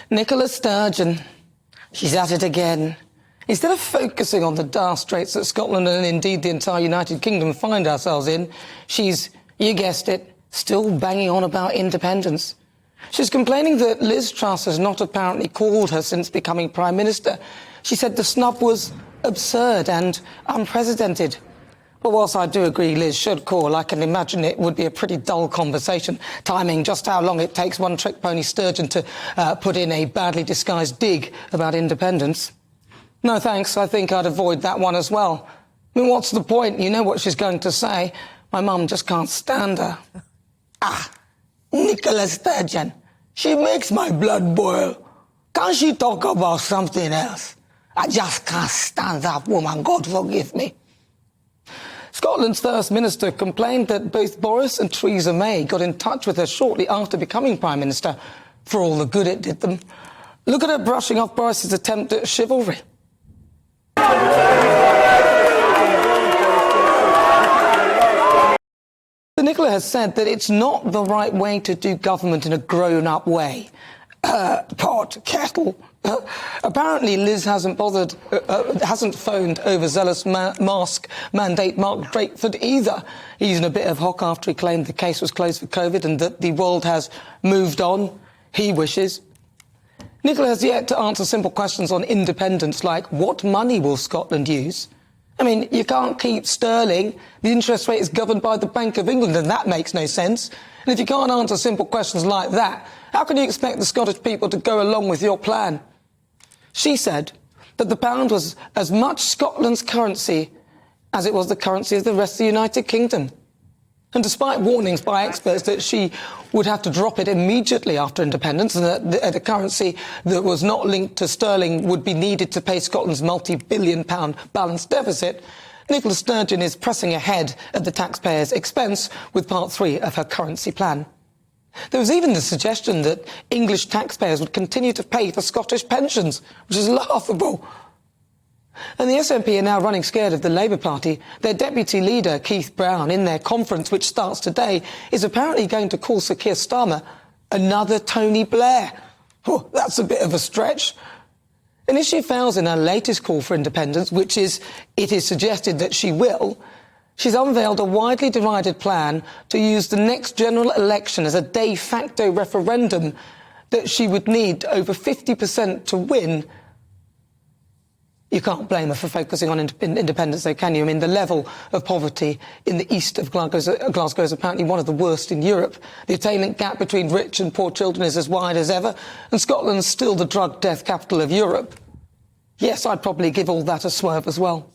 Nicola Sturgeon. She's at it again. Instead of focusing on the dire straits that Scotland and indeed the entire United Kingdom find ourselves in, she's, you guessed it, still banging on about independence. She's complaining that Liz Truss has not apparently called her since becoming Prime Minister. She said the snub was absurd and unprecedented. But whilst I do agree Liz should call, I can imagine it would be a pretty dull conversation, timing just how long it takes one trick pony Sturgeon to put in a badly disguised dig about independence. No thanks, I think I'd avoid that one as well. I mean, what's the point? You know what she's going to say. My mum just can't stand her. Nicola Sturgeon. She makes my blood boil. Can't she talk about something else? I just can't stand that woman, God forgive me. Scotland's First Minister complained that both Boris and Theresa May got in touch with her shortly after becoming Prime Minister, for all the good it did them. Look at her brushing off Boris's attempt at chivalry. Nicola has said that it's not the right way to do government in a grown-up way. Pot, kettle. Apparently Liz hasn't phoned overzealous mask mandate Mark Drakeford either. He's in a bit of hock after he claimed the case was closed for COVID and that the world has moved on, he wishes. Nicola has yet to answer simple questions on independence like what money will Scotland use? I mean, you can't keep sterling. The interest rate is governed by the Bank of England and that makes no sense. And if you can't answer simple questions like that, how can you expect the Scottish people to go along with your plan? She said that the pound was as much Scotland's currency as it was the currency of the rest of the United Kingdom. And despite warnings by experts that she would have to drop it immediately after independence and that the currency that was not linked to sterling would be needed to pay Scotland's multi-billion-pound balance deficit, Nicola Sturgeon is pressing ahead at the taxpayers' expense with Part 3 of her currency plan. There was even the suggestion that English taxpayers would continue to pay for Scottish pensions, which is laughable. And the SNP are now running scared of the Labour Party. Their deputy leader, Keith Brown, in their conference, which starts today, is apparently going to call Sir Keir Starmer another Tony Blair. Oh, that's a bit of a stretch. And if she fails in her latest call for independence, which is, it is suggested that she will, she's unveiled a widely derided plan to use the next general election as a de facto referendum that she would need over 50% to win. You can't blame her for focusing on independence, though, can you? I mean, the level of poverty in the east of Glasgow is apparently one of the worst in Europe. The attainment gap between rich and poor children is as wide as ever, and Scotland's still the drug death capital of Europe. Yes, I'd probably give all that a swerve as well.